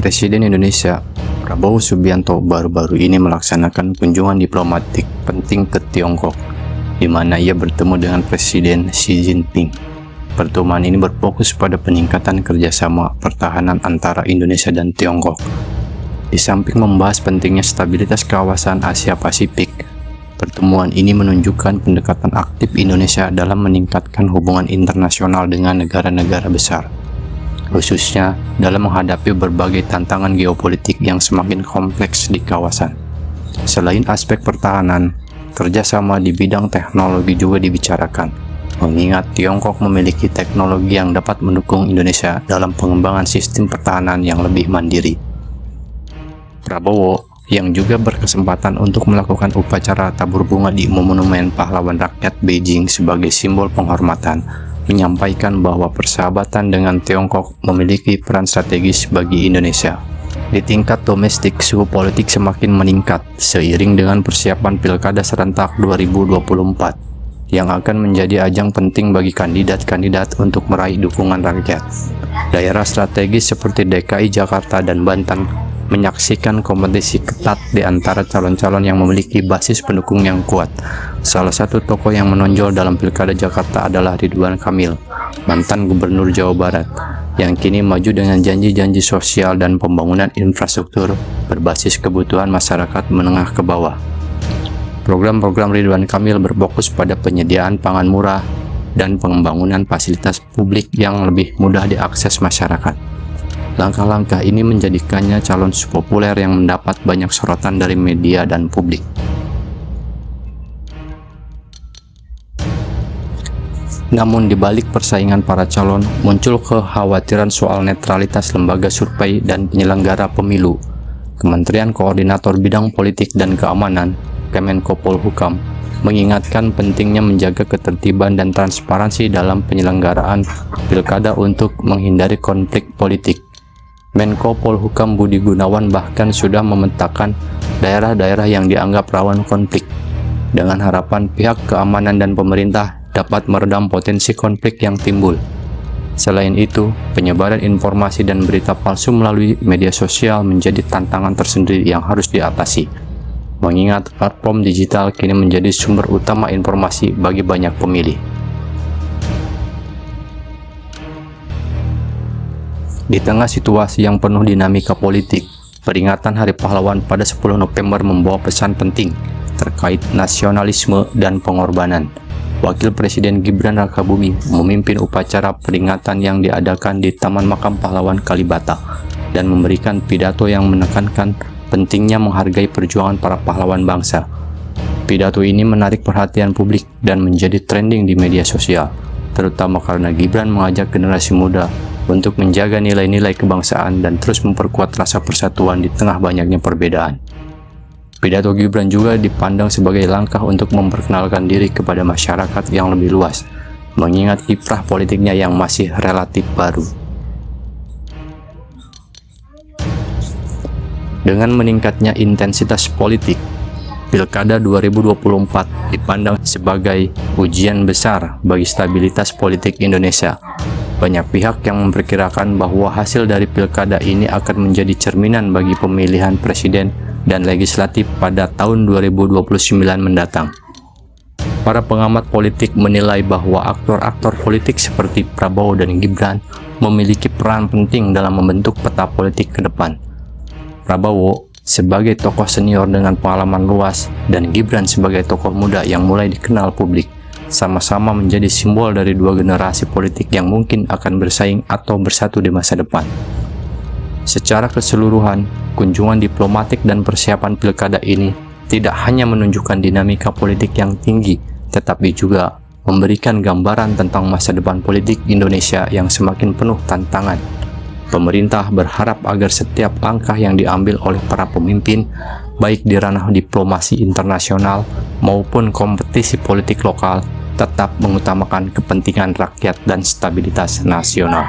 Presiden Indonesia Prabowo Subianto baru-baru ini melaksanakan kunjungan diplomatik penting ke Tiongkok, di mana ia bertemu dengan Presiden Xi Jinping. Pertemuan ini berfokus pada peningkatan kerjasama pertahanan antara Indonesia dan Tiongkok. Di samping membahas pentingnya stabilitas kawasan Asia Pasifik, pertemuan ini menunjukkan pendekatan aktif Indonesia dalam meningkatkan hubungan internasional dengan negara-negara besar, khususnya dalam menghadapi berbagai tantangan geopolitik yang semakin kompleks di kawasan. Selain aspek pertahanan, kerjasama di bidang teknologi juga dibicarakan, mengingat Tiongkok memiliki teknologi yang dapat mendukung Indonesia dalam pengembangan sistem pertahanan yang lebih mandiri. Prabowo, yang juga berkesempatan untuk melakukan upacara tabur bunga di Monumen Pahlawan Rakyat Beijing sebagai simbol penghormatan, menyampaikan bahwa persahabatan dengan Tiongkok memiliki peran strategis bagi Indonesia. Di tingkat domestik, suhu politik semakin meningkat seiring dengan persiapan Pilkada serentak 2024 yang akan menjadi ajang penting bagi kandidat-kandidat untuk meraih dukungan rakyat. Daerah strategis seperti DKI Jakarta dan Banten menyaksikan kompetisi ketat di antara calon-calon yang memiliki basis pendukung yang kuat. Salah satu tokoh yang menonjol dalam Pilkada Jakarta adalah Ridwan Kamil, mantan Gubernur Jawa Barat, yang kini maju dengan janji-janji sosial dan pembangunan infrastruktur berbasis kebutuhan masyarakat menengah ke bawah. Program-program Ridwan Kamil berfokus pada penyediaan pangan murah dan pembangunan fasilitas publik yang lebih mudah diakses masyarakat. Langkah-langkah ini menjadikannya calon populer yang mendapat banyak sorotan dari media dan publik. Namun di balik persaingan para calon, muncul kekhawatiran soal netralitas lembaga survei dan penyelenggara pemilu. Kementerian Koordinator Bidang Politik dan Keamanan, Kemenko Polhukam, mengingatkan pentingnya menjaga ketertiban dan transparansi dalam penyelenggaraan pilkada untuk menghindari konflik politik. Menko Polhukam Budi Gunawan bahkan sudah memetakan daerah-daerah yang dianggap rawan konflik, dengan harapan pihak keamanan dan pemerintah dapat meredam potensi konflik yang timbul. Selain itu, penyebaran informasi dan berita palsu melalui media sosial menjadi tantangan tersendiri yang harus diatasi, mengingat platform digital kini menjadi sumber utama informasi bagi banyak pemilih. Di tengah situasi yang penuh dinamika politik, peringatan Hari Pahlawan pada 10 November membawa pesan penting terkait nasionalisme dan pengorbanan. Wakil Presiden Gibran Rakabuming memimpin upacara peringatan yang diadakan di Taman Makam Pahlawan Kalibata dan memberikan pidato yang menekankan pentingnya menghargai perjuangan para pahlawan bangsa. Pidato ini menarik perhatian publik dan menjadi trending di media sosial, terutama karena Gibran mengajak generasi muda untuk menjaga nilai-nilai kebangsaan dan terus memperkuat rasa persatuan di tengah banyaknya perbedaan. Pidato Gibran juga dipandang sebagai langkah untuk memperkenalkan diri kepada masyarakat yang lebih luas, mengingat kiprah politiknya yang masih relatif baru. Dengan meningkatnya intensitas politik, Pilkada 2024 dipandang sebagai ujian besar bagi stabilitas politik Indonesia. Banyak pihak yang memperkirakan bahwa hasil dari pilkada ini akan menjadi cerminan bagi pemilihan presiden dan legislatif pada tahun 2029 mendatang. Para pengamat politik menilai bahwa aktor-aktor politik seperti Prabowo dan Gibran memiliki peran penting dalam membentuk peta politik ke depan. Prabowo sebagai tokoh senior dengan pengalaman luas dan Gibran sebagai tokoh muda yang mulai dikenal publik, sama-sama menjadi simbol dari dua generasi politik yang mungkin akan bersaing atau bersatu di masa depan. Secara keseluruhan, kunjungan diplomatik dan persiapan pilkada ini tidak hanya menunjukkan dinamika politik yang tinggi, tetapi juga memberikan gambaran tentang masa depan politik Indonesia yang semakin penuh tantangan. Pemerintah berharap agar setiap langkah yang diambil oleh para pemimpin, baik di ranah diplomasi internasional maupun kompetisi politik lokal, tetap mengutamakan kepentingan rakyat dan stabilitas nasional.